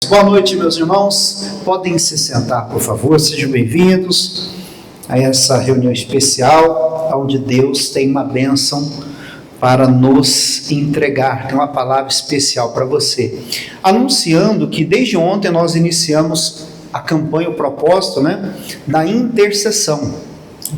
Boa noite, meus irmãos. Podem se sentar, por favor. Sejam bem-vindos a essa reunião especial, onde Deus tem uma bênção para nos entregar. Tem uma palavra especial para você. Anunciando que desde ontem nós iniciamos a campanha, o propósito, da intercessão.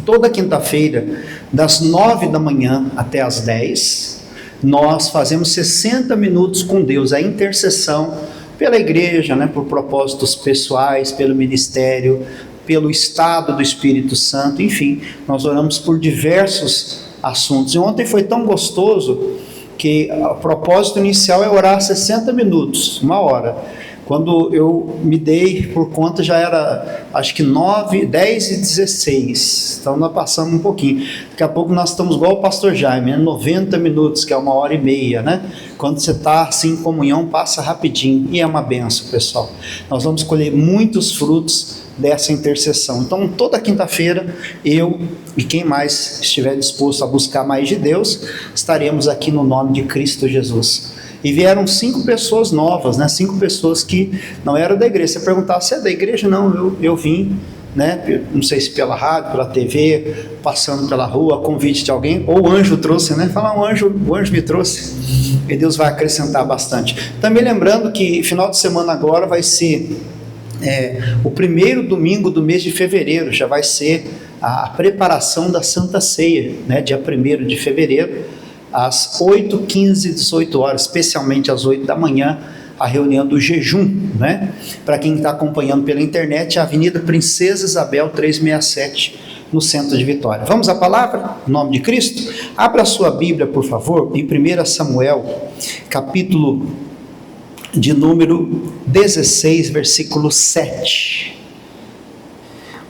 Toda quinta-feira, das 9 da manhã até as 10, nós fazemos 60 minutos com Deus, a intercessão pela igreja, por propósitos pessoais, pelo ministério, pelo estado do Espírito Santo, enfim, nós oramos por diversos assuntos. E ontem foi tão gostoso que o propósito inicial é orar 60 minutos, uma hora. Quando eu me dei por conta, já era, acho que 9, 10 e 16, então nós passamos um pouquinho. Daqui a pouco nós estamos igual o pastor Jaime, 90 minutos, que é 1h30, Quando você está assim em comunhão, passa rapidinho, e é uma benção, pessoal. Nós vamos colher muitos frutos dessa intercessão. Então, toda quinta-feira, eu e quem mais estiver disposto a buscar mais de Deus, estaremos aqui no nome de Cristo Jesus. E vieram 5 pessoas novas, 5 pessoas que não eram da igreja. Você perguntava, você é da igreja? Não, eu vim, não sei se pela rádio, pela TV, passando pela rua, convite de alguém, ou o anjo trouxe, Falar, o anjo me trouxe, e Deus vai acrescentar bastante. Também lembrando que final de semana agora vai ser o primeiro domingo do mês de fevereiro, já vai ser a preparação da Santa Ceia, dia 1º de fevereiro, às 8, 15 e 18 horas, especialmente às 8 da manhã, a reunião do jejum, Para quem está acompanhando pela internet, a Avenida Princesa Isabel 367, no centro de Vitória. Vamos à palavra? Em nome de Cristo? Abra a sua Bíblia, por favor, em 1 Samuel, capítulo de número 16, versículo 7.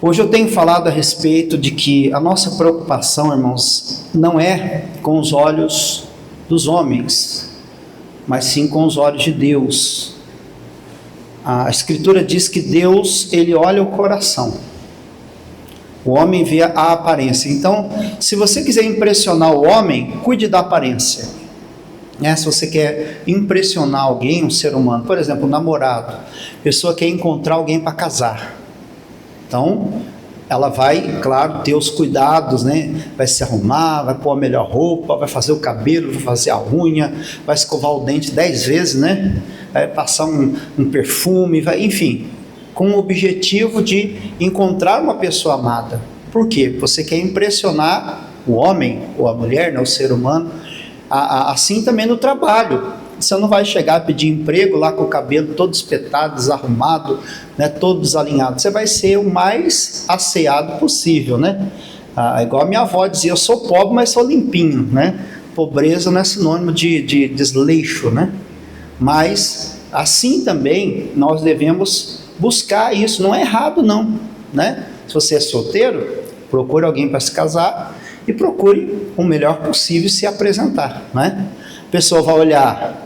Hoje eu tenho falado a respeito de que a nossa preocupação, irmãos, não é com os olhos dos homens, mas sim com os olhos de Deus. A Escritura diz que Deus, Ele olha o coração. O homem vê a aparência. Então, se você quiser impressionar o homem, cuide da aparência. Se você quer impressionar alguém, um ser humano, por exemplo, um namorado, a pessoa quer encontrar alguém para casar. Então, ela vai, claro, ter os cuidados, vai se arrumar, vai pôr a melhor roupa, vai fazer o cabelo, vai fazer a unha, vai escovar o dente 10 vezes, vai passar um perfume, enfim, com o objetivo de encontrar uma pessoa amada. Por quê? Você quer impressionar o homem ou a mulher, o ser humano. Assim também no trabalho. Você não vai chegar a pedir emprego lá com o cabelo todo espetado, desarrumado, todo desalinhado. Você vai ser o mais asseado possível, igual a minha avó dizia, eu sou pobre, mas sou limpinho, Pobreza não é sinônimo de desleixo, Mas, assim também, nós devemos buscar isso. Não é errado, não, Se você é solteiro, procure alguém para se casar e procure o melhor possível se apresentar, A pessoa vai olhar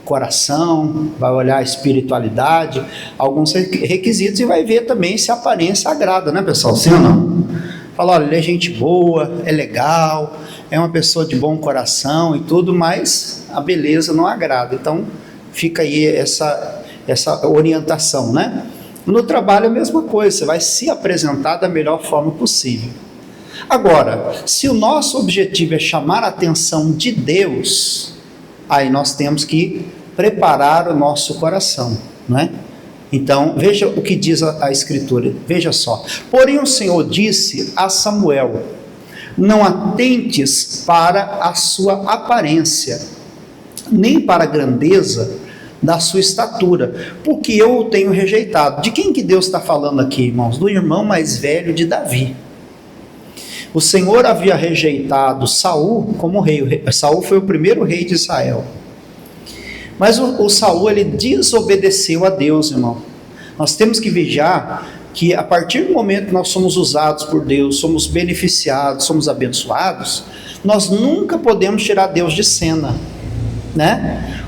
coração, vai olhar a espiritualidade, alguns requisitos, e vai ver também se a aparência agrada, pessoal? Sim ou não? Fala, olha, ele é gente boa, é legal, é uma pessoa de bom coração e tudo, mas a beleza não agrada. Então, fica aí essa orientação, No trabalho é a mesma coisa, você vai se apresentar da melhor forma possível. Agora, se o nosso objetivo é chamar a atenção de Deus, aí nós temos que preparar o nosso coração, Então, veja o que diz a Escritura, veja só. Porém o Senhor disse a Samuel, não atentes para a sua aparência, nem para a grandeza da sua estatura, porque eu o tenho rejeitado. De quem que Deus está falando aqui, irmãos? Do irmão mais velho de Davi. O Senhor havia rejeitado Saul como rei. Saul foi o primeiro rei de Israel. Mas o Saul, ele desobedeceu a Deus, irmão. Nós temos que vigiar que a partir do momento que nós somos usados por Deus, somos beneficiados, somos abençoados, nós nunca podemos tirar Deus de cena,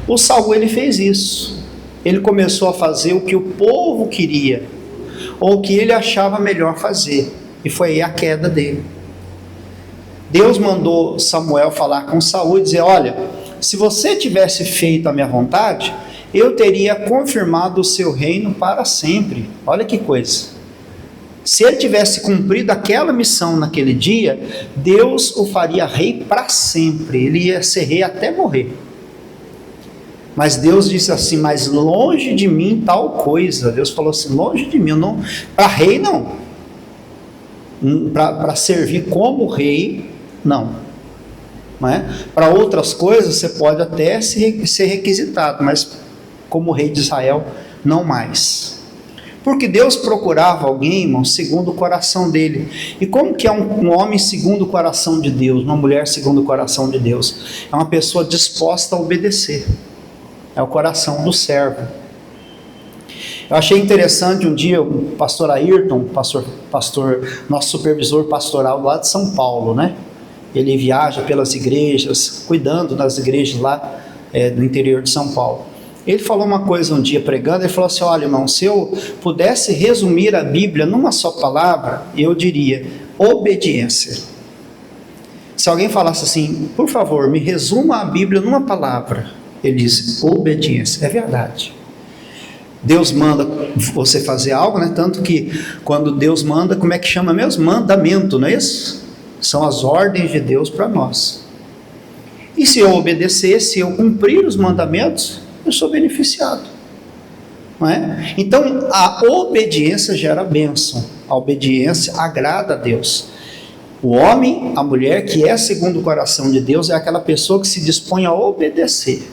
O Saul, ele fez isso. Ele começou a fazer o que o povo queria, ou o que ele achava melhor fazer, e foi aí a queda dele. Deus mandou Samuel falar com Saul e dizer, olha, se você tivesse feito a minha vontade, eu teria confirmado o seu reino para sempre. Olha que coisa. Se ele tivesse cumprido aquela missão naquele dia, Deus o faria rei para sempre. Ele ia ser rei até morrer. Mas Deus disse assim, mas longe de mim tal coisa. Deus falou assim, longe de mim, não, para rei não. Para servir como rei, não. Para outras coisas você pode até ser requisitado, mas como rei de Israel, não mais. Porque Deus procurava alguém, irmão, segundo o coração dele. E como que é um homem segundo o coração de Deus, uma mulher segundo o coração de Deus? É uma pessoa disposta a obedecer. É o coração do servo. Eu achei interessante um dia o pastor Ayrton, nosso supervisor pastoral lá de São Paulo, né? Ele viaja pelas igrejas, cuidando das igrejas lá do interior de São Paulo. Ele falou uma coisa um dia pregando, ele falou assim, olha irmão, se eu pudesse resumir a Bíblia numa só palavra, eu diria, obediência. Se alguém falasse assim, por favor, me resuma a Bíblia numa palavra, ele disse, obediência. É verdade. Deus manda você fazer algo, né? Tanto que quando Deus manda, como é que chama mesmo? Mandamento, não é isso? São as ordens de Deus para nós. E se eu obedecer, se eu cumprir os mandamentos, eu sou beneficiado, não é? Então a obediência gera bênção, a obediência agrada a Deus. O homem, a mulher que é segundo o coração de Deus é aquela pessoa que se dispõe a obedecer,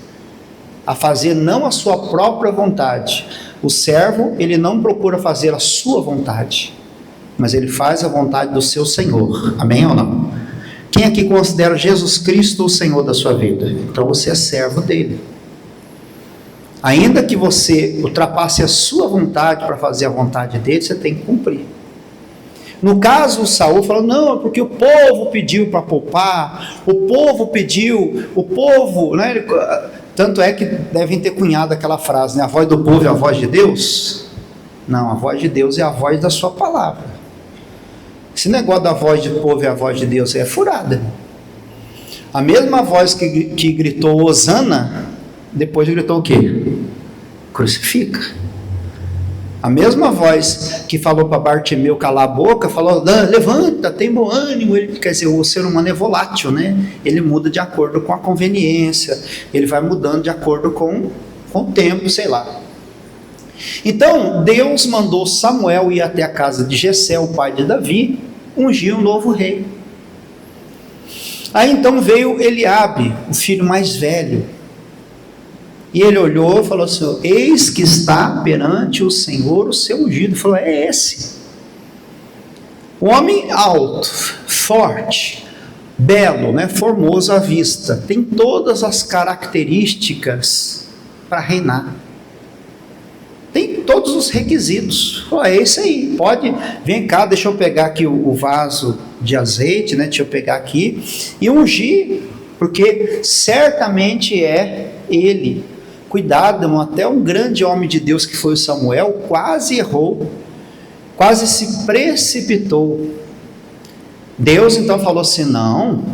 a fazer não a sua própria vontade. O servo, ele não procura fazer a sua vontade, mas ele faz a vontade do seu Senhor. Amém ou não? Quem aqui considera Jesus Cristo o Senhor da sua vida? Então você é servo dele. Ainda que você ultrapasse a sua vontade para fazer a vontade dele, você tem que cumprir. No caso, o Saul falou, não, é porque o povo pediu para poupar, o povo, né? Tanto é que devem ter cunhado aquela frase, né? A voz do povo é a voz de Deus? Não, a voz de Deus é a voz da sua palavra. Esse negócio da voz do povo é a voz de Deus é furada. A mesma voz que gritou Hosana, depois gritou o quê? Crucifica. A mesma voz que falou para Bartimeu calar a boca, falou, levanta, tem bom ânimo. Quer dizer, o ser humano é volátil, né? Ele muda de acordo com a conveniência, ele vai mudando de acordo com o tempo, sei lá. Então, Deus mandou Samuel ir até a casa de Jessé, o pai de Davi, ungir um novo rei. Aí então veio Eliabe, o filho mais velho, e ele olhou e falou assim, eis que está perante o Senhor o seu ungido. Ele falou, é esse. O homem alto, forte, belo, né, formoso à vista, tem todas as características para reinar. Tem todos os requisitos. Falou, é esse aí, pode, vem cá, deixa eu pegar aqui o vaso de azeite, né, deixa eu pegar aqui, e ungir, porque certamente é ele. Cuidado, irmão, até um grande homem de Deus que foi o Samuel, quase errou, quase se precipitou. Deus então falou assim, não,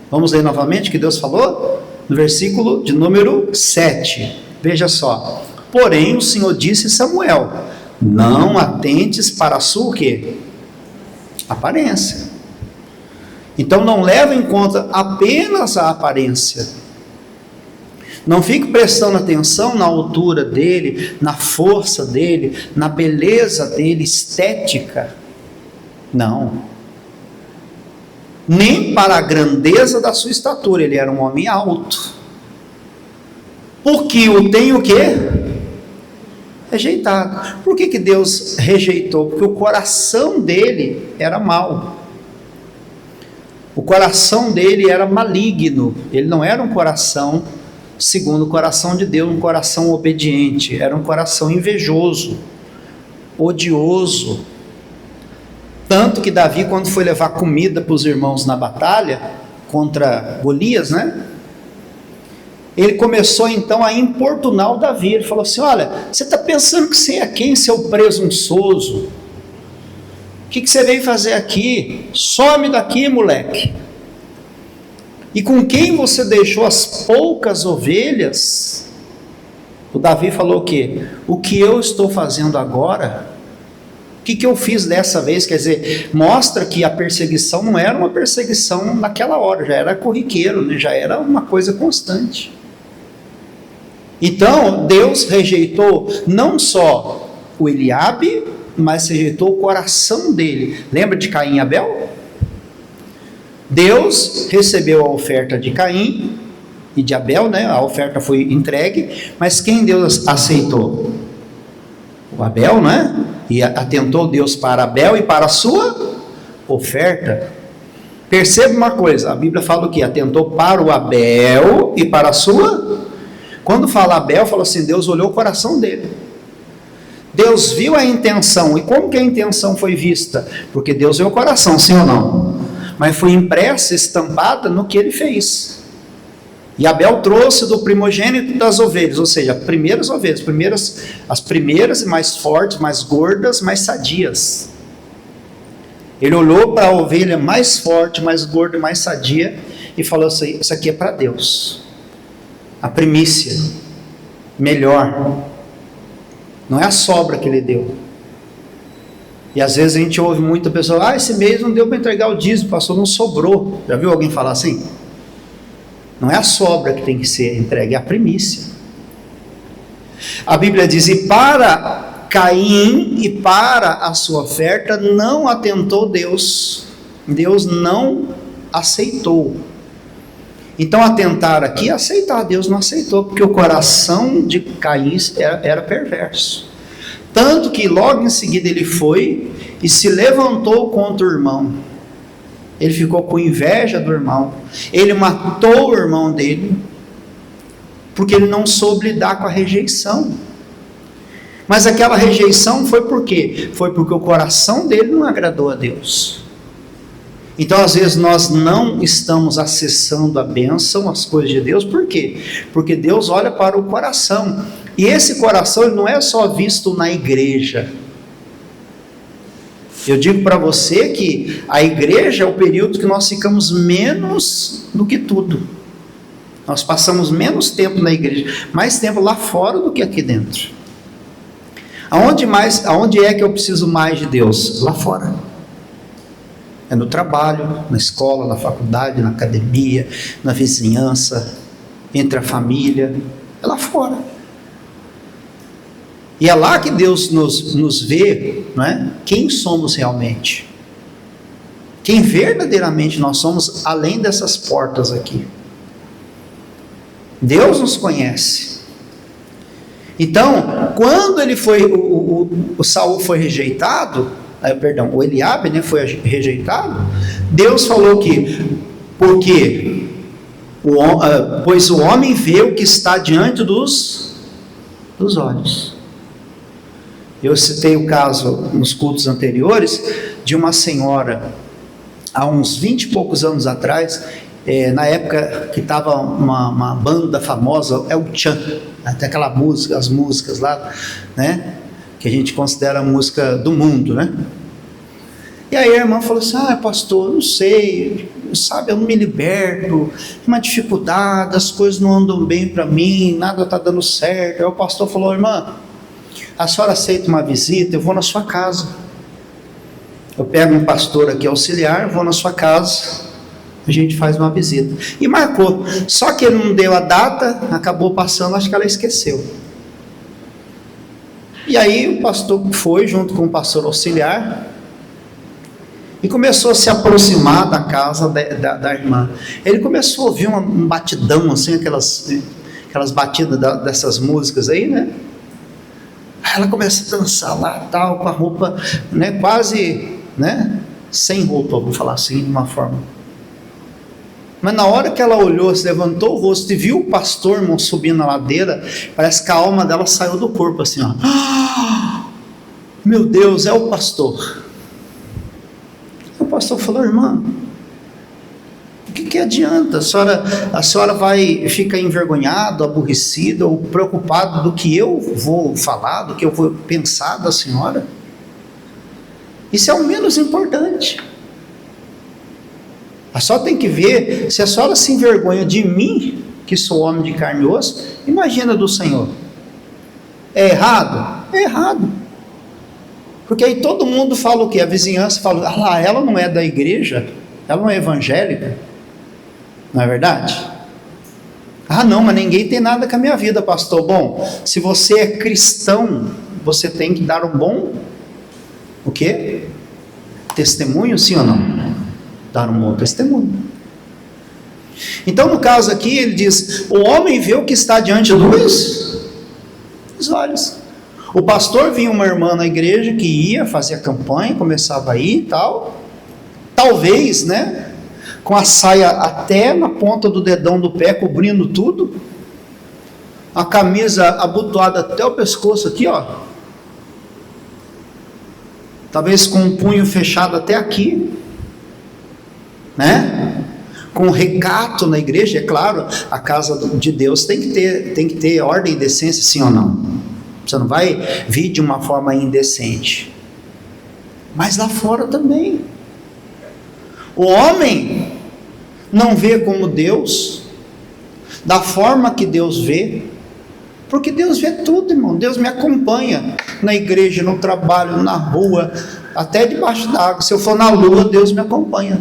vamos ler novamente o que Deus falou? No versículo de número 7, veja só, porém o Senhor disse a Samuel, não atentes para a sua o quê? Aparência. Então não leva em conta apenas a aparência. Não fique prestando atenção na altura dele, na força dele, na beleza dele, estética. Não. Nem para a grandeza da sua estatura, ele era um homem alto. Porque o tem o quê? Rejeitado. Por que Deus rejeitou? Porque o coração dele era mau. O coração dele era maligno. Ele não era um coração segundo o coração de Deus, um coração obediente, era um coração invejoso, odioso. Tanto que Davi, quando foi levar comida para os irmãos na batalha contra Golias, né? Ele começou então a importunar o Davi. Ele falou assim, olha, você está pensando que você é quem, seu presunçoso? O que você veio fazer aqui? Some daqui, moleque. E com quem você deixou as poucas ovelhas? O Davi falou o quê? O que eu estou fazendo agora, o que eu fiz dessa vez? Quer dizer, mostra que a perseguição não era uma perseguição naquela hora, já era corriqueiro, né? Já era uma coisa constante. Então, Deus rejeitou não só o Eliabe, mas rejeitou o coração dele. Lembra de Caim e Abel? Deus recebeu a oferta de Caim e de Abel, né? A oferta foi entregue, mas quem Deus aceitou? O Abel, né? E atentou Deus para Abel e para a sua oferta. Perceba uma coisa, a Bíblia fala o que? Atentou para o Abel e para a sua. Quando fala Abel, fala assim, Deus olhou o coração dele. Deus viu a intenção. E como que a intenção foi vista? Porque Deus vê o coração, sim ou não? Mas foi impressa, estampada no que ele fez. E Abel trouxe do primogênito das ovelhas, ou seja, primeiras ovelhas, as primeiras e mais fortes, mais gordas, mais sadias. Ele olhou para a ovelha mais forte, mais gorda e mais sadia e falou assim, isso aqui é para Deus. A primícia, melhor. Não é a sobra que ele deu. E às vezes a gente ouve muita pessoa, esse mês não deu para entregar o dízimo, pastor, não sobrou. Já viu alguém falar assim? Não é a sobra que tem que ser entregue, é a primícia. A Bíblia diz, e para Caim e para a sua oferta não atentou Deus. Deus não aceitou. Então atentar aqui, aceitar, Deus não aceitou, porque o coração de Caim era perverso. Tanto que logo em seguida ele foi e se levantou contra o irmão. Ele ficou com inveja do irmão. Ele matou o irmão dele, porque ele não soube lidar com a rejeição. Mas aquela rejeição foi por quê? Foi porque o coração dele não agradou a Deus. Então às vezes nós não estamos acessando a bênção, as coisas de Deus, por quê? Porque Deus olha para o coração. E esse coração ele não é só visto na igreja. Eu digo para você que a igreja é o período que nós ficamos menos do que tudo. Nós passamos menos tempo na igreja, mais tempo lá fora do que aqui dentro. Aonde é que eu preciso mais de Deus? Lá fora. É no trabalho, na escola, na faculdade, na academia, na vizinhança, entre a família, é lá fora. E é lá que Deus nos vê, não é? Quem somos realmente. Quem verdadeiramente nós somos, além dessas portas aqui. Deus nos conhece. Então, quando ele foi, o Saul foi rejeitado, o Eliabe, né, foi rejeitado, Deus falou que, porque pois o homem vê o que está diante dos olhos. Eu citei o caso nos cultos anteriores de uma senhora, há uns 20 e poucos anos atrás, na época que estava uma banda famosa, é o Tchan, até aquela música, as músicas lá, né, que a gente considera a música do mundo, né? E aí a irmã falou assim, pastor, não sei, sabe, eu não me liberto, é uma dificuldade, as coisas não andam bem para mim, nada está dando certo. Aí o pastor falou, irmã, a senhora aceita uma visita? Eu vou na sua casa. Eu pego um pastor aqui auxiliar, vou na sua casa, a gente faz uma visita. E marcou, só que ele não deu a data, acabou passando, acho que ela esqueceu. E aí o pastor foi junto com o pastor auxiliar e começou a se aproximar da casa da irmã. Ele começou a ouvir um batidão, assim, aquelas batidas dessas músicas aí, né? Aí ela começa a dançar lá, tal, com a roupa, né, quase, né, sem roupa, vou falar assim, de uma forma. Mas na hora que ela olhou, se levantou o rosto e viu o pastor, irmão, subindo na ladeira, parece que a alma dela saiu do corpo, assim, ó. Meu Deus, é o pastor. O pastor falou, irmã, o que adianta? A senhora vai ficar envergonhada, aborrecida ou preocupada do que eu vou falar, do que eu vou pensar da senhora? Isso é o menos importante. A senhora tem que ver, se a senhora se envergonha de mim, que sou homem de carne e osso, imagina do Senhor. É errado? É errado. Porque aí todo mundo fala o quê? A vizinhança fala, ah lá, ela não é da igreja, ela não é evangélica. Não é verdade? Ah não, mas ninguém tem nada com a minha vida, pastor. Bom, se você é cristão, você tem que dar um bom, o quê? Testemunho, sim ou não? Dar um bom testemunho. Então no caso aqui ele diz, o homem vê o que está diante dos olhos. O pastor via uma irmã na igreja que ia, fazia campanha, começava a ir e tal, talvez, né, com a saia até na ponta do dedão do pé, cobrindo tudo, a camisa abotoada até o pescoço aqui, ó, talvez com um punho fechado até aqui, né, com recato na igreja. É claro, a casa de Deus tem que ter ordem e decência, sim ou não? Você não vai vir de uma forma indecente. Mas lá fora também. O homem não vê como Deus, da forma que Deus vê, porque Deus vê tudo, irmão. Deus me acompanha na igreja, no trabalho, na rua, até debaixo d'água. Se eu for na lua, Deus me acompanha.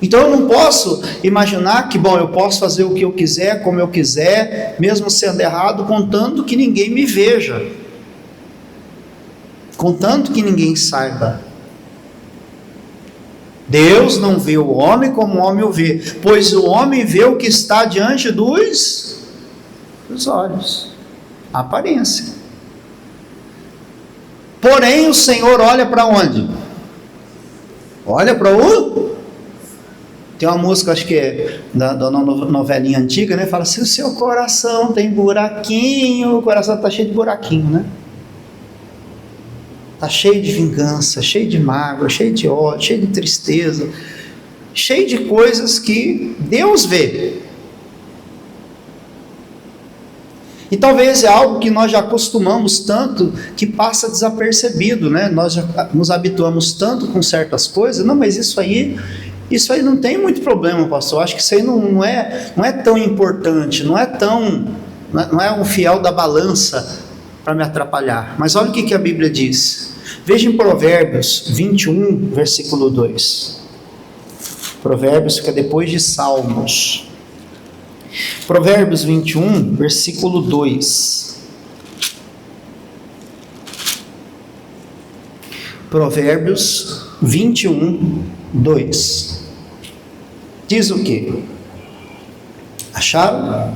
Então eu não posso imaginar que, bom, eu posso fazer o que eu quiser, como eu quiser, mesmo sendo errado, contanto que ninguém me veja, contanto que ninguém saiba. Deus não vê o homem como o homem o vê, pois o homem vê o que está diante dos olhos, a aparência. Porém o Senhor olha para onde? Olha para o... Tem uma música, acho que é da novelinha antiga, né? Fala assim, o seu coração tem buraquinho, o coração está cheio de buraquinho, né? Está cheio de vingança, cheio de mágoa, cheio de ódio, cheio de tristeza, cheio de coisas que Deus vê. E talvez é algo que nós já acostumamos tanto, que passa desapercebido, né? Nós já nos habituamos tanto com certas coisas. Não, mas isso aí não tem muito problema, pastor. Acho que isso aí não é tão importante, não é um fiel da balança para me atrapalhar. Mas olha o que a Bíblia diz. Veja em Provérbios 21, versículo 2. Provérbios fica depois de Salmos. Provérbios 21, versículo 2. Provérbios 21, 2. Diz o quê? Acharam?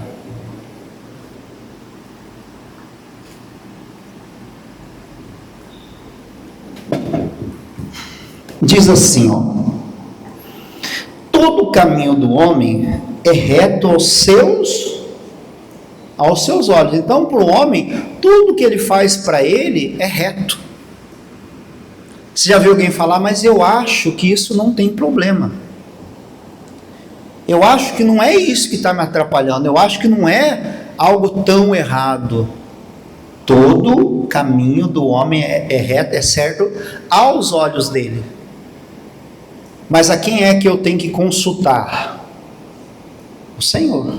Diz assim, ó: todo caminho do homem é reto aos seus olhos. Então, para o homem, tudo que ele faz para ele é reto. Você já viu alguém falar, mas eu acho que isso não tem problema. Eu acho que não é isso que está me atrapalhando. Eu acho que não é algo tão errado. Todo caminho do homem é reto, é certo aos olhos dele. Mas a quem é que eu tenho que consultar? O Senhor.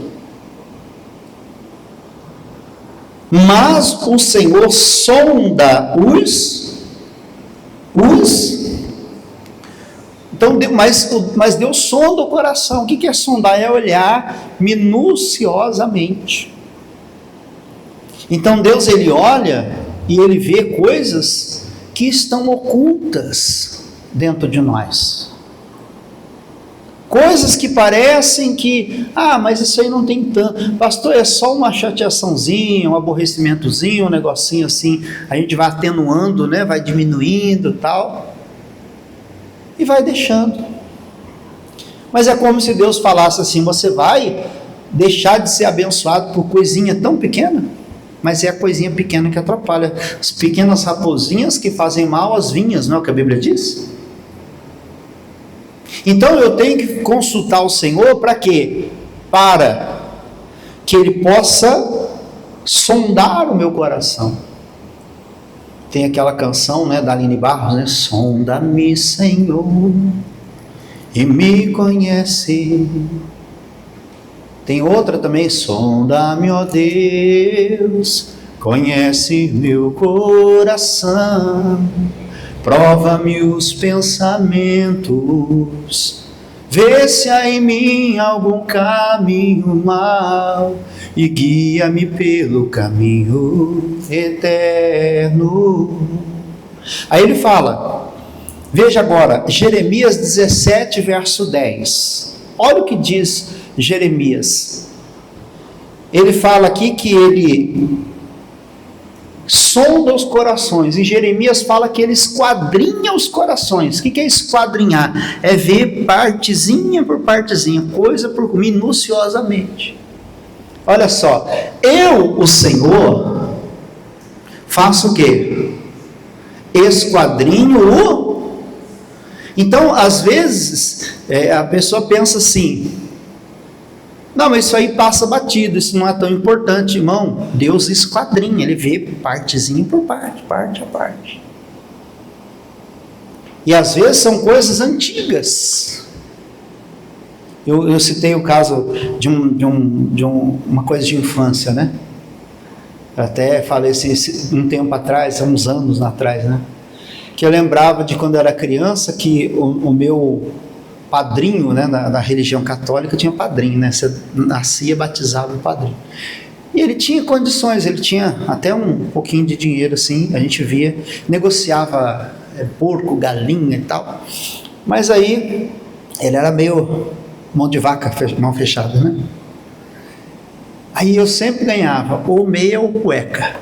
Mas o Senhor sonda então, mas Deus sonda o coração. O que é sondar? É olhar minuciosamente. Então Deus, ele olha e ele vê coisas que estão ocultas dentro de nós. Coisas que parecem que, mas isso aí não tem tanto, pastor, é só uma chateaçãozinha, um aborrecimentozinho, um negocinho assim, a gente vai atenuando, né, vai diminuindo e tal, e vai deixando. Mas é como se Deus falasse assim, você vai deixar de ser abençoado por coisinha tão pequena? Mas é a coisinha pequena que atrapalha, as pequenas raposinhas que fazem mal às vinhas, não é o que a Bíblia diz? Então eu tenho que consultar o Senhor para quê? Para que Ele possa sondar o meu coração. Tem aquela canção, né, da Aline Barros, né? Sonda-me, Senhor, e me conhece. Tem outra também, sonda-me, ó Deus, conhece meu coração, prova-me os pensamentos, vê se há em mim algum caminho mau e guia-me pelo caminho eterno. Aí ele fala, veja agora, Jeremias 17, verso 10. Olha o que diz Jeremias. Ele fala aqui que ele sonda os corações. E Jeremias fala que ele esquadrinha os corações. O que é esquadrinhar? É ver partezinha por partezinha, coisa por minuciosamente. Olha só, eu, o Senhor, faço o quê? Esquadrinho o... Então, às vezes, a pessoa pensa assim, não, mas isso aí passa batido, isso não é tão importante, irmão. Deus esquadrinha, ele vê partezinho por parte a parte. E às vezes são coisas antigas. Eu citei o caso de uma coisa de infância, né? Eu até falei assim, um tempo atrás, há uns anos atrás, né? Que eu lembrava de quando eu era criança, que o meu padrinho, né, da religião católica, tinha padrinho, né? Você nascia, batizava o padrinho. E ele tinha condições, ele tinha até um pouquinho de dinheiro, assim, a gente via, negociava porco, galinha e tal. Mas aí, ele era meio mão de vaca, mão fechada, né? Aí eu sempre ganhava ou meia ou cueca.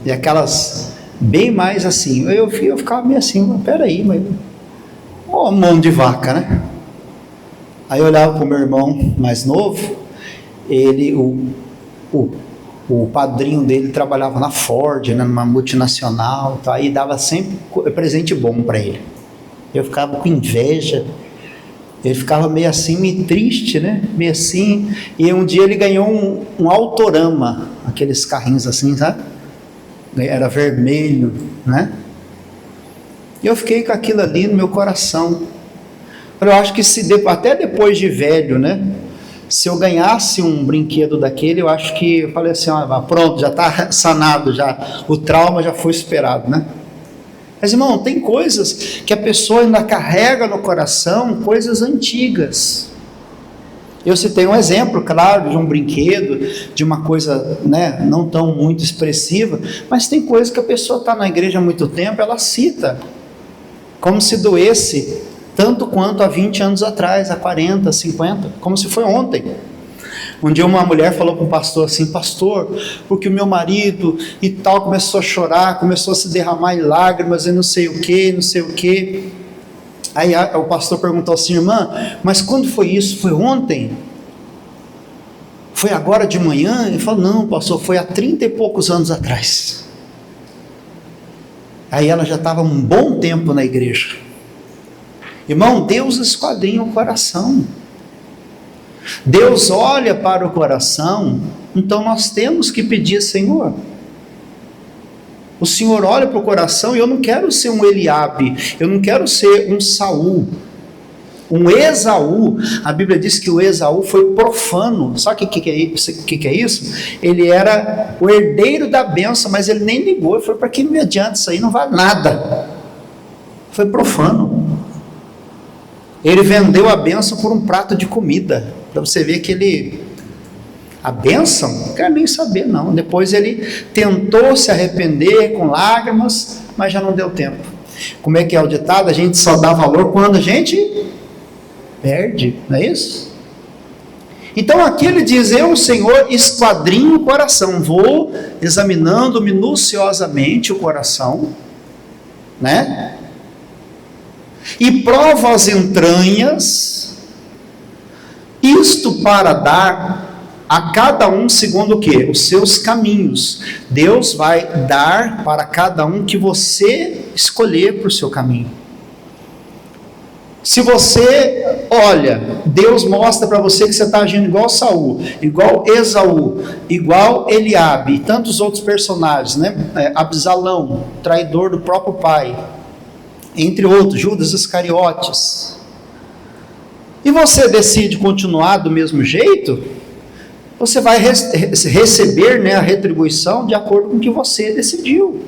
E aquelas bem mais assim. Eu ficava meio assim, peraí, mas... Ó, mão de vaca, né? Aí eu olhava para o meu irmão mais novo, ele, o padrinho dele trabalhava na Ford, né, numa multinacional, tá? Aí dava sempre presente bom para ele. Eu ficava com inveja, ele ficava meio assim, meio triste, né? Meio assim. E um dia ele ganhou um Autorama, aqueles carrinhos assim, sabe? Era vermelho, né? E eu fiquei com aquilo ali no meu coração. Eu acho que até depois de velho, né? Se eu ganhasse um brinquedo daquele, eu acho que eu falei assim, pronto, já está sanado, já, o trauma já foi superado, né? Mas, irmão, tem coisas que a pessoa ainda carrega no coração, coisas antigas. Eu citei um exemplo, claro, de um brinquedo, de uma coisa, né, não tão muito expressiva, mas tem coisas que a pessoa está na igreja há muito tempo, ela cita, como se doesse tanto quanto há 20 anos atrás, há 40, 50, como se foi ontem. Um dia uma mulher falou para o pastor assim, pastor, porque o meu marido e tal começou a chorar, começou a se derramar em lágrimas e não sei o que. Aí o pastor perguntou assim, irmã, mas quando foi isso? Foi ontem? Foi agora de manhã? Ele falou, não, pastor, foi há 30 e poucos anos atrás. Aí ela já estava um bom tempo na igreja. Irmão, Deus esquadrinha o coração. Deus olha para o coração, então nós temos que pedir, Senhor. O Senhor olha para o coração e eu não quero ser um Eliabe, eu não quero ser um Saul, um Esaú. A Bíblia diz que o Esaú foi profano. Sabe o que é isso? Ele era o herdeiro da bênção, mas ele nem ligou, ele falou, para que me adianta isso aí, não vale nada. Foi profano. Ele vendeu a bênção por um prato de comida, para você ver que a bênção, não quer nem saber não. Depois ele tentou se arrepender com lágrimas, mas já não deu tempo. Como é que é o ditado? A gente só dá valor quando a gente perde, não é isso? Então aqui ele diz, eu, Senhor, esquadrinho o coração, vou examinando minuciosamente o coração, né? E provo as entranhas, isto para dar a cada um segundo o quê? Os seus caminhos. Deus vai dar para cada um que você escolher para o seu caminho. Se você olha, Deus mostra para você que você está agindo igual Saul, igual Esaú, igual Eliabe e tantos outros personagens, né? Absalão, traidor do próprio pai, entre outros, Judas Iscariotes. E você decide continuar do mesmo jeito, você vai receber, né, a retribuição de acordo com o que você decidiu.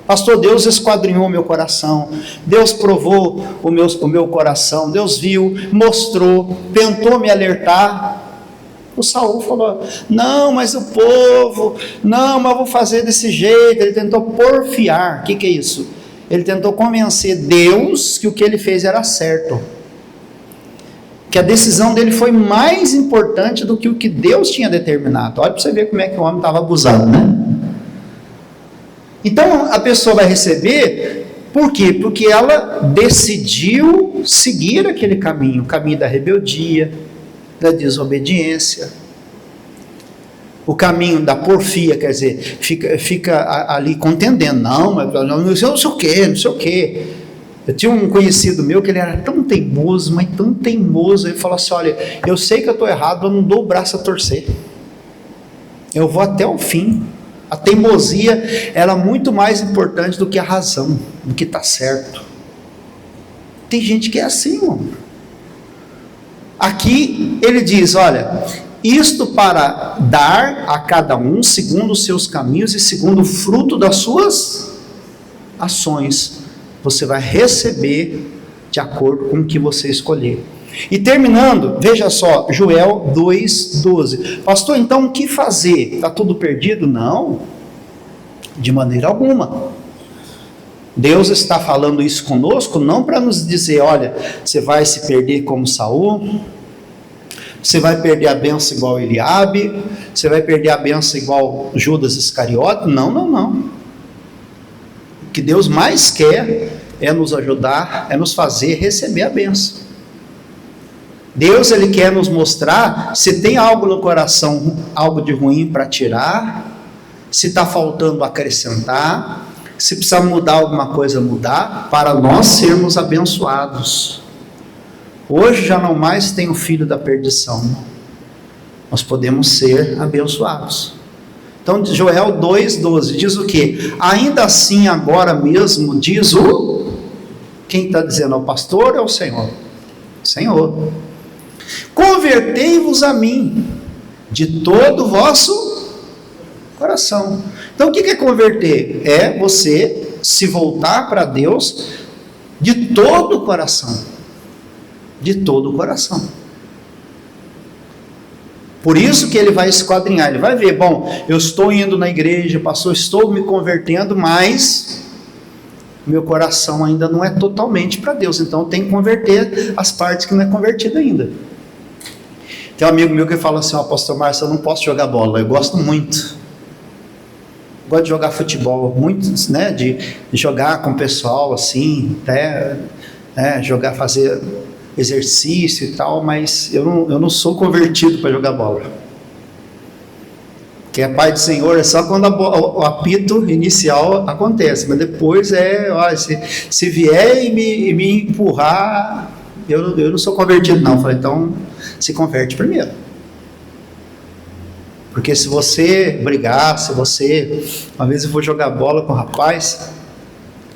Pastor, Deus esquadrinhou o meu coração, Deus provou o meu coração, Deus viu, mostrou, tentou me alertar. O Saul falou, não, mas o povo, não, mas eu vou fazer desse jeito. Ele tentou porfiar. O que é isso? Ele tentou convencer Deus que o que ele fez era certo, que a decisão dele foi mais importante do que o que Deus tinha determinado. Olha para você ver como é que o homem estava abusado, né? Então a pessoa vai receber, por quê? Porque ela decidiu seguir aquele caminho, o caminho da rebeldia, da desobediência, o caminho da porfia, quer dizer, fica ali contendendo, não sei o quê, não sei o quê. Eu tinha um conhecido meu que ele era tão teimoso, mas tão teimoso, ele falou assim, olha, eu sei que eu estou errado, eu não dou o braço a torcer, eu vou até o fim. A teimosia era muito mais importante do que a razão, do que está certo. Tem gente que é assim, irmão. Aqui ele diz, olha, isto para dar a cada um segundo os seus caminhos e segundo o fruto das suas ações. Você vai receber de acordo com o que você escolher. E terminando, veja só, Joel 2,12. Pastor, então o que fazer? Está tudo perdido? Não, de maneira alguma. Deus está falando isso conosco, não para nos dizer, olha, você vai se perder como Saul, você vai perder a bênção igual Eliabe, você vai perder a bênção igual Judas Iscariote. Não, não, não. O que Deus mais quer é nos ajudar, é nos fazer receber a bênção. Deus, Ele quer nos mostrar se tem algo no coração, algo de ruim para tirar, se está faltando acrescentar, se precisa mudar alguma coisa, mudar, para nós sermos abençoados. Hoje já não mais tem o filho da perdição, nós podemos ser abençoados. Então Joel 2,12 diz o que? Ainda assim agora mesmo diz o... Quem está dizendo? É o pastor ou é o Senhor? Senhor. Convertei-vos a mim de todo o vosso coração. Então o que é converter? É você se voltar para Deus de todo o coração. De todo o coração. Por isso que ele vai esquadrinhar, ele vai ver, bom, eu estou indo na igreja, pastor, estou me convertendo, mas meu coração ainda não é totalmente para Deus, então tem que converter as partes que não é convertido ainda. Tem um amigo meu que fala assim, pastor Márcio, eu não posso jogar bola, eu gosto muito. Gosto de jogar futebol, muito, né, de jogar com o pessoal, assim, até jogar, fazer exercício e tal, mas eu não sou convertido para jogar bola. Que é pai do Senhor é só quando o apito inicial acontece, mas depois se vier e me empurrar, eu não sou convertido não. Eu falei, então se converte primeiro, porque se você brigar, uma vez eu vou jogar bola com o rapaz,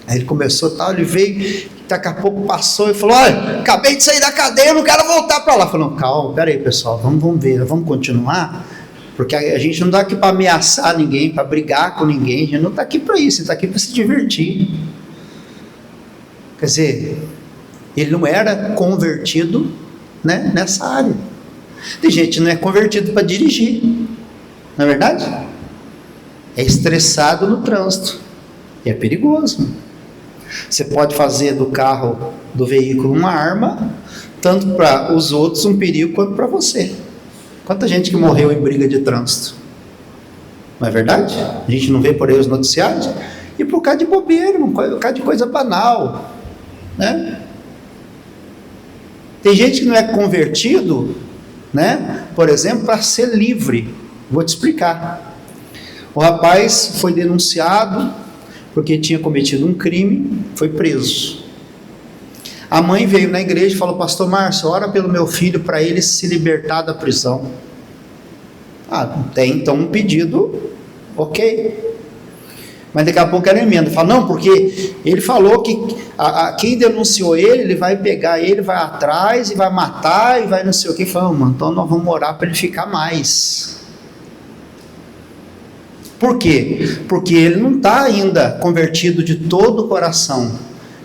aí ele começou tal, ele veio, daqui a pouco passou e falou, olha, acabei de sair da cadeia, eu não quero voltar para lá. Falou, calma, peraí pessoal, vamos ver, vamos continuar, porque a gente não está aqui para ameaçar ninguém, para brigar com ninguém, a gente não está aqui para isso, está aqui para se divertir. Quer dizer, ele não era convertido, né, nessa área. Tem gente que não é convertido para dirigir, não é verdade? É estressado no trânsito, e é perigoso. Você pode fazer do carro, do veículo, uma arma, tanto para os outros um perigo, quanto para você. Quanta gente que morreu em briga de trânsito, não é verdade? A gente não vê por aí os noticiários, e por causa de bobeira, por causa de coisa banal, né? Tem gente que não é convertido, né, por exemplo, para ser livre. Vou te explicar. O rapaz foi denunciado porque tinha cometido um crime, foi preso. A mãe veio na igreja e falou, pastor Márcio, ora pelo meu filho para ele se libertar da prisão. Tem então um pedido, ok. Mas daqui a pouco ela emenda, fala, não, porque ele falou que quem denunciou ele vai pegar ele, vai atrás e vai matar e vai não sei o que. Fala, mano, então nós vamos orar para ele ficar mais. Por quê? Porque ele não está ainda convertido de todo o coração.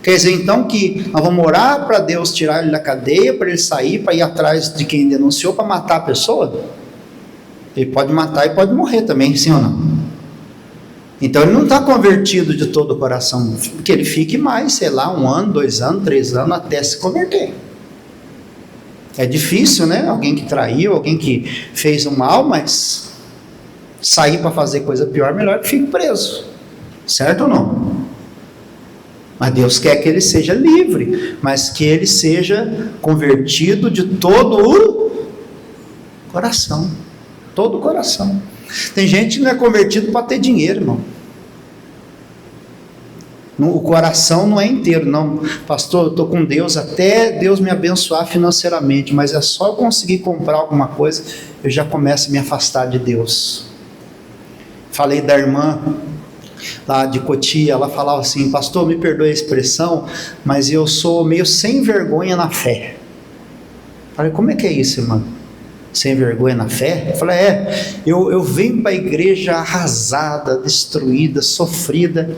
Quer dizer, então, que nós vamos orar para Deus tirar ele da cadeia, para ele sair, para ir atrás de quem denunciou, para matar a pessoa? Ele pode matar e pode morrer também, sim ou não? Então ele não está convertido de todo o coração, que ele fique mais, sei lá, 1 ano, 2 anos, 3 anos, até se converter. É difícil, né? Alguém que traiu, alguém que fez o mal, mas sair para fazer coisa pior, melhor que fique preso. Certo ou não? Mas Deus quer que ele seja livre, mas que ele seja convertido de todo o coração. Todo o coração. Tem gente que não é convertido para ter dinheiro, irmão. O coração não é inteiro, não. Pastor, eu estou com Deus até Deus me abençoar financeiramente, mas é só eu conseguir comprar alguma coisa, eu já começo a me afastar de Deus. Falei da irmã lá de Cotia, ela falava assim, pastor, me perdoe a expressão, mas eu sou meio sem vergonha na fé. Falei, como é que é isso, irmã? Sem vergonha na fé? Eu falei, eu venho para a igreja arrasada, destruída, sofrida,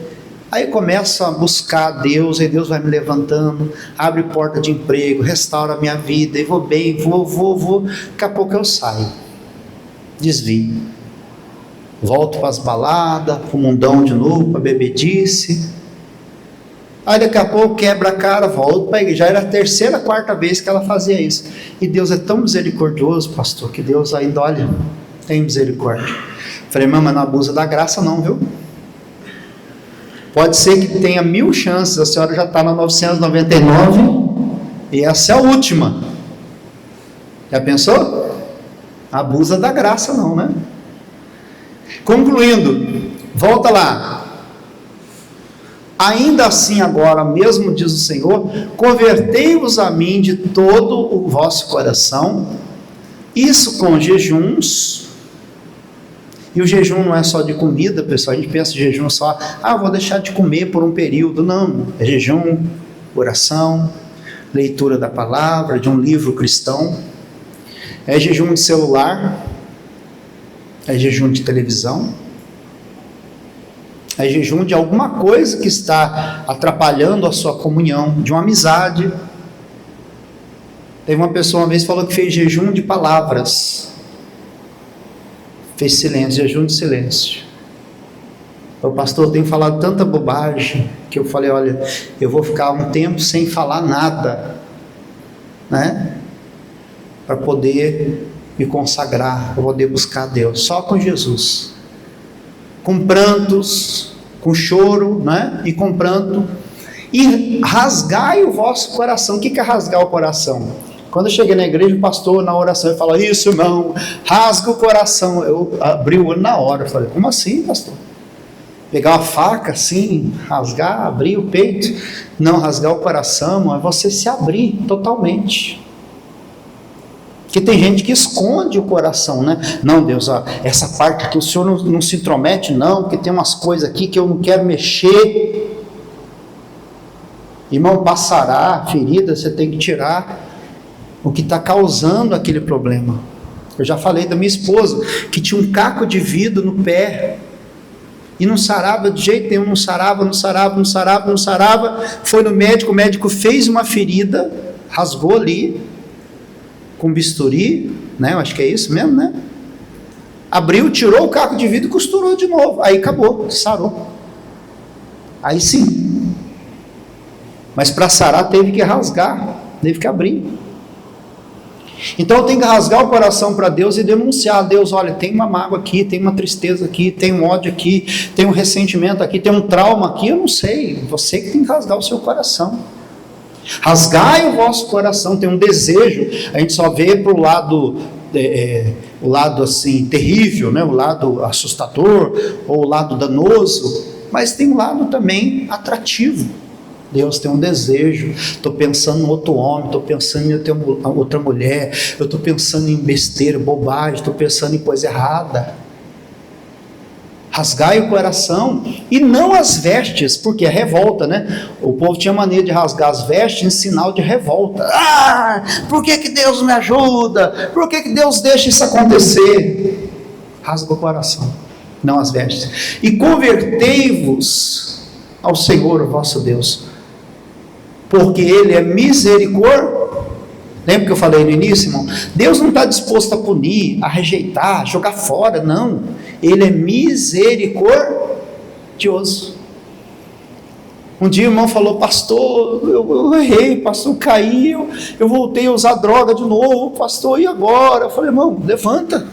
aí eu começo a buscar a Deus, e Deus vai me levantando, abre porta de emprego, restaura a minha vida, e vou bem, vou, daqui a pouco eu saio, desvio, volto para as baladas, para o mundão de novo, para a bebedice, aí daqui a pouco quebra a cara, volto para a igreja. Já era a 3ª, 4ª vez que ela fazia isso. E Deus é tão misericordioso, pastor, que Deus ainda, olha, tem misericórdia. Falei, irmã, mas não abusa da graça não, viu? Pode ser que tenha 1000 chances, a senhora já está na 999 e essa é a última. Já pensou? Abusa da graça não, né? Concluindo, volta lá. Ainda assim agora, mesmo diz o Senhor, convertei-vos a mim de todo o vosso coração, isso com jejuns, e o jejum não é só de comida, pessoal, a gente pensa em jejum só, vou deixar de comer por um período, não, é jejum, oração, leitura da palavra, de um livro cristão, é jejum de celular, é jejum de televisão, é jejum de alguma coisa que está atrapalhando a sua comunhão, de uma amizade. Teve uma pessoa uma vez que falou que fez jejum de palavras, fez silêncio, jejum de silêncio. O pastor tem falado tanta bobagem, que eu falei, olha, eu vou ficar um tempo sem falar nada, né, para poder me consagrar, para poder buscar Deus, só com Jesus, com prantos, com choro, né? E com pranto, e rasgai o vosso coração. O que é rasgar o coração? Quando eu cheguei na igreja, o pastor na oração, ele falou, isso irmão, rasga o coração. Eu abri o olho na hora, eu falei, como assim, pastor? Pegar uma faca assim, rasgar, abrir o peito? Não, rasgar o coração é você se abrir totalmente. Porque tem gente que esconde o coração, né? Não, Deus, essa parte aqui o Senhor não se intromete, não, porque tem umas coisas aqui que eu não quero mexer. Irmão, passará, ferida, você tem que tirar o que está causando aquele problema. Eu já falei da minha esposa, que tinha um caco de vidro no pé, e não sarava de jeito nenhum, não sarava, foi no médico, o médico fez uma ferida, rasgou ali, com bisturi, né? Eu acho que é isso mesmo, né? Abriu, tirou o caco de vidro e costurou de novo. Aí acabou, sarou. Aí sim. Mas para sarar teve que rasgar, teve que abrir. Então eu tenho que rasgar o coração para Deus e denunciar a Deus, olha, tem uma mágoa aqui, tem uma tristeza aqui, tem um ódio aqui, tem um ressentimento aqui, tem um trauma aqui, eu não sei. Você que tem que rasgar o seu coração. Rasgai o vosso coração, tem um desejo, a gente só vê para o lado assim, terrível, né? O lado assustador, ou o lado danoso, mas tem um lado também atrativo. Deus tem um desejo, estou pensando em outro homem, estou pensando em outra mulher, eu estou pensando em besteira, bobagem, estou pensando em coisa errada. Rasgai o coração e não as vestes, porque é revolta, né? O povo tinha mania de rasgar as vestes em sinal de revolta. Por que Deus me ajuda? Por que Deus deixa isso acontecer? Rasga o coração, não as vestes. E convertei-vos ao Senhor, o vosso Deus, porque Ele é misericordioso. Lembra que eu falei no início, irmão? Deus não está disposto a punir, a rejeitar, a jogar fora, não. Ele é misericordioso. Um dia o irmão falou: pastor, eu errei, pastor, eu caí, eu voltei a usar droga de novo, pastor, e agora? Eu falei: irmão, levanta,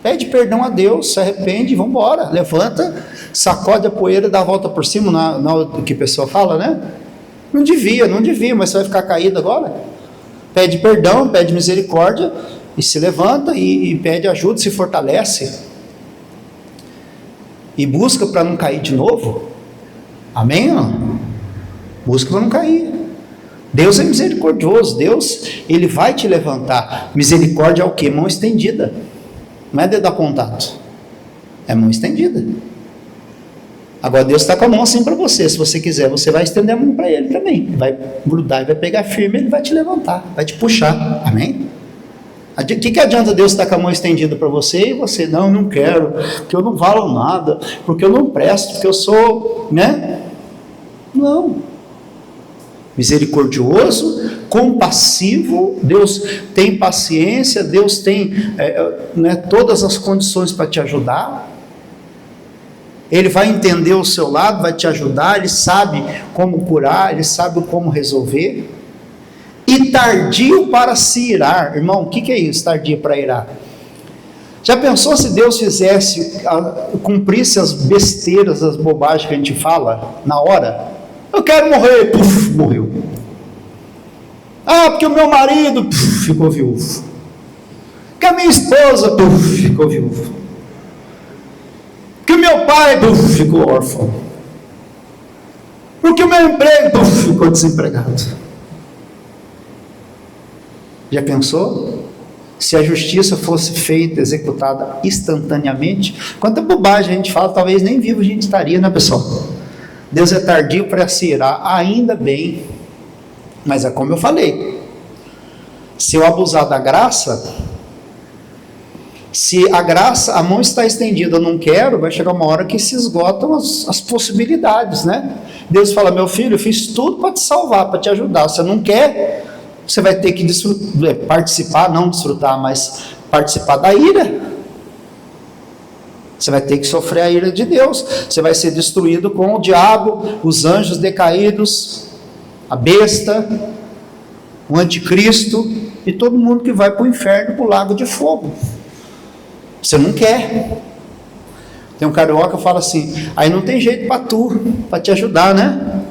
pede perdão a Deus, se arrepende e vamos embora. Levanta, sacode a poeira e dá a volta por cima, na que a pessoa fala, né? Não devia, mas você vai ficar caído agora? Pede perdão, pede misericórdia, e se levanta e pede ajuda, se fortalece, e busca para não cair de novo. Amém? Não? Busca para não cair. Deus é misericordioso, Deus, Ele vai te levantar. Misericórdia é o quê? Mão estendida, não é dedo apontado, é mão estendida. Agora Deus está com a mão assim para você. Se você quiser, você vai estender a mão para Ele também, vai grudar e vai pegar firme, Ele vai te levantar, vai te puxar. Amém? O que adianta Deus estar com a mão estendida para você e você: não quero, porque eu não valo nada, porque eu não presto, porque eu sou, né? Não. Misericordioso, compassivo, Deus tem paciência, Deus tem todas as condições para te ajudar. Ele vai entender o seu lado, vai te ajudar, Ele sabe como curar, Ele sabe como resolver. E tardio para se irar. Irmão, o que é isso, tardio para irar? Já pensou se Deus cumprisse as besteiras, as bobagens que a gente fala na hora? Eu quero morrer, puf, morreu. Porque o meu marido, puf, ficou viúvo. Que a minha esposa, puf, ficou viúva. Que o meu pai, puf, ficou órfão. Porque o meu emprego, puf, ficou desempregado. Já pensou? Se a justiça fosse feita, executada instantaneamente, quanta bobagem a gente fala, talvez nem vivo a gente estaria, né, pessoal? Deus é tardio para se irar, ainda bem, mas é como eu falei, se eu abusar da graça, se a graça, a mão está estendida, eu não quero, vai chegar uma hora que se esgotam as possibilidades, né? Deus fala: meu filho, eu fiz tudo para te salvar, para te ajudar, você não quer, você vai ter que participar, não desfrutar, mas participar da ira. Você vai ter que sofrer a ira de Deus, você vai ser destruído com o diabo, os anjos decaídos, a besta, o anticristo e todo mundo que vai para o inferno, para o lago de fogo. Você não quer. Tem um carioca que fala assim: aí não tem jeito para te ajudar, né?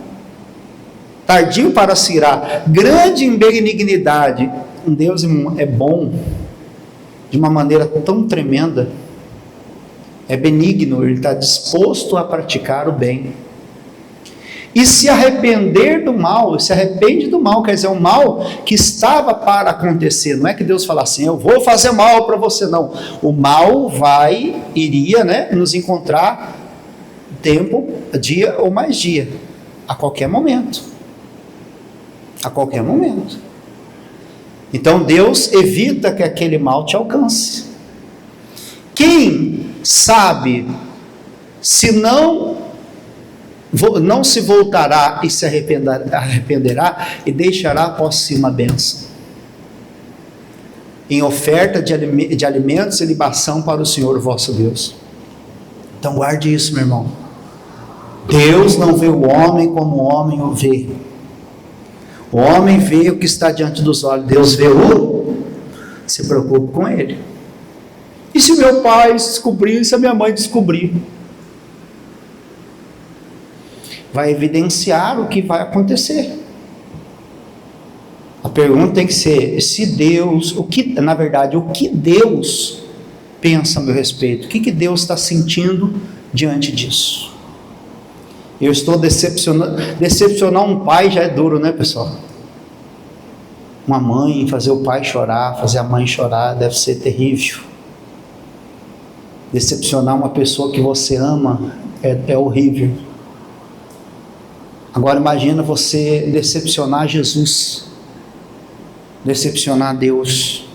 Tardio para se irar, grande em benignidade. Deus é bom de uma maneira tão tremenda, é benigno, Ele está disposto a praticar o bem, e se arrepender do mal, se arrepende do mal, quer dizer, o mal que estava para acontecer. Não é que Deus fala assim: eu vou fazer mal para você, não. O mal iria, né, nos encontrar tempo, dia ou mais dia, a qualquer momento. A qualquer momento. Então Deus evita que aquele mal te alcance. Quem sabe se não se voltará e se arrependerá e deixará após si uma bênção, em oferta de alimentos e libação para o Senhor vosso Deus. Então guarde isso, meu irmão. Deus não vê o homem como o homem o vê. O homem vê o que está diante dos olhos, Deus vê se preocupe com ele. E se meu pai descobrir, se a minha mãe descobrir? Vai evidenciar o que vai acontecer. A pergunta tem que ser: se Deus, na verdade, o que Deus pensa a meu respeito? O que Deus está sentindo diante disso? Eu estou decepcionar um pai já é duro, né, pessoal? Uma mãe, fazer o pai chorar, fazer a mãe chorar, deve ser terrível. Decepcionar uma pessoa que você ama é horrível. Agora imagina você decepcionar Jesus, decepcionar Deus.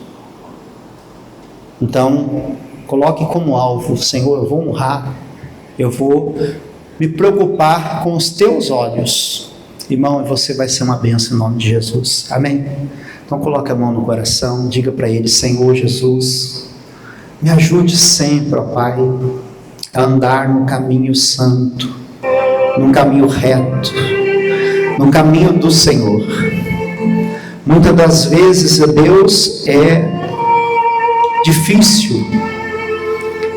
Então, coloque como alvo: Senhor, eu vou honrar, eu vou me preocupar com os teus olhos. Irmão, você vai ser uma bênção em nome de Jesus. Amém? Então coloque a mão no coração, diga para Ele: Senhor Jesus, me ajude sempre, ó Pai, a andar no caminho santo, no caminho reto, no caminho do Senhor. Muitas das vezes, Deus, é difícil,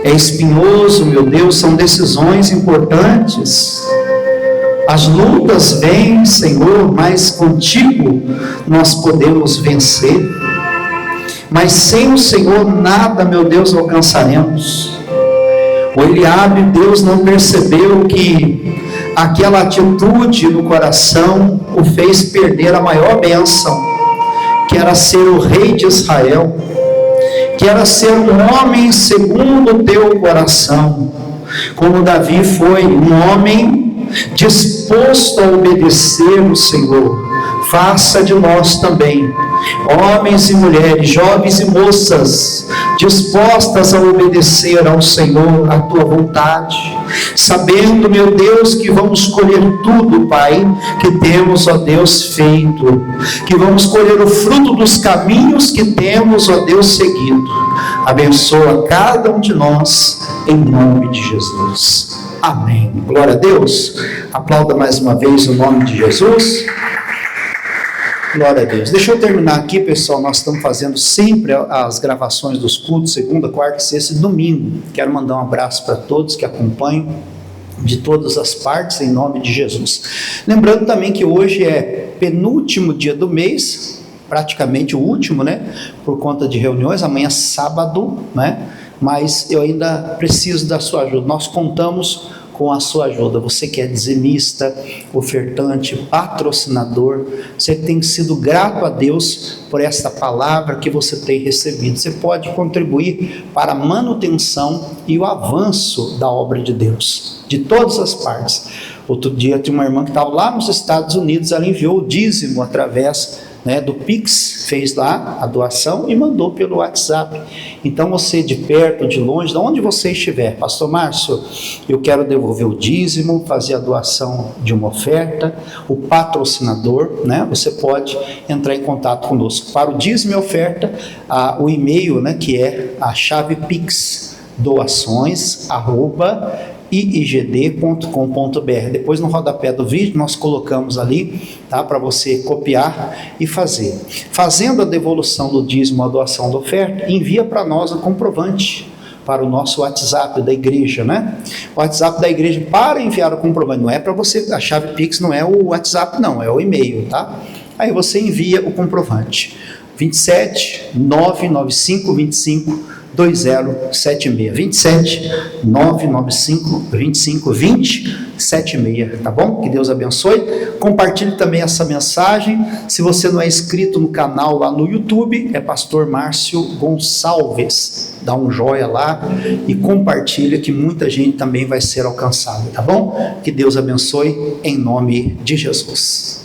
é espinhoso, meu Deus, são decisões importantes. As lutas vêm, Senhor, mas contigo nós podemos vencer. Mas sem o Senhor nada, meu Deus, alcançaremos. O Eliabe, Deus, não percebeu que aquela atitude no coração o fez perder a maior bênção, que era ser o rei de Israel, que era ser um homem segundo o teu coração, como Davi foi um homem disposto a obedecer o Senhor. Faça de nós também homens e mulheres, jovens e moças, dispostas a obedecer ao Senhor, a tua vontade, sabendo, meu Deus, que vamos colher tudo, Pai, que temos, ó Deus, feito, que vamos colher o fruto dos caminhos que temos, ó Deus, seguido. Abençoa cada um de nós, em nome de Jesus. Amém. Glória a Deus. Aplauda mais uma vez o nome de Jesus. Glória a Deus. Deixa eu terminar aqui, pessoal. Nós estamos fazendo sempre as gravações dos cultos, segunda, quarta, sexta e domingo. Quero mandar um abraço para todos que acompanham de todas as partes, em nome de Jesus. Lembrando também que hoje é penúltimo dia do mês, praticamente o último, né? Por conta de reuniões. Amanhã é sábado, né? Mas eu ainda preciso da sua ajuda. Nós contamos com a sua ajuda. Você que é dizimista, ofertante, patrocinador, você tem sido grato a Deus por esta palavra que você tem recebido. Você pode contribuir para a manutenção e o avanço da obra de Deus, de todas as partes. Outro dia tinha uma irmã que estava lá nos Estados Unidos, ela enviou o dízimo através do Pix, fez lá a doação e mandou pelo WhatsApp. Então você de perto, de longe, de onde você estiver: Pastor Márcio, eu quero devolver o dízimo, fazer a doação de uma oferta, o patrocinador, você pode entrar em contato conosco. Para o dízimo e oferta, o e-mail, que é a chave Pix, doações@iigd.com.br. Depois no rodapé do vídeo nós colocamos ali, tá, para você copiar e fazer. Fazendo a devolução do dízimo, a doação da oferta, envia para nós o comprovante para o nosso WhatsApp da igreja, O WhatsApp da igreja, para enviar o comprovante, não é para você, a chave Pix não é o WhatsApp não, é o e-mail, tá? Aí você envia o comprovante, 27 995 25 2076, 27 995 25 20 76, tá bom? Que Deus abençoe. Compartilhe também essa mensagem. Se você não é inscrito no canal lá no YouTube, é Pastor Márcio Gonçalves. Dá um joinha lá e compartilha, que muita gente também vai ser alcançada, tá bom? Que Deus abençoe em nome de Jesus.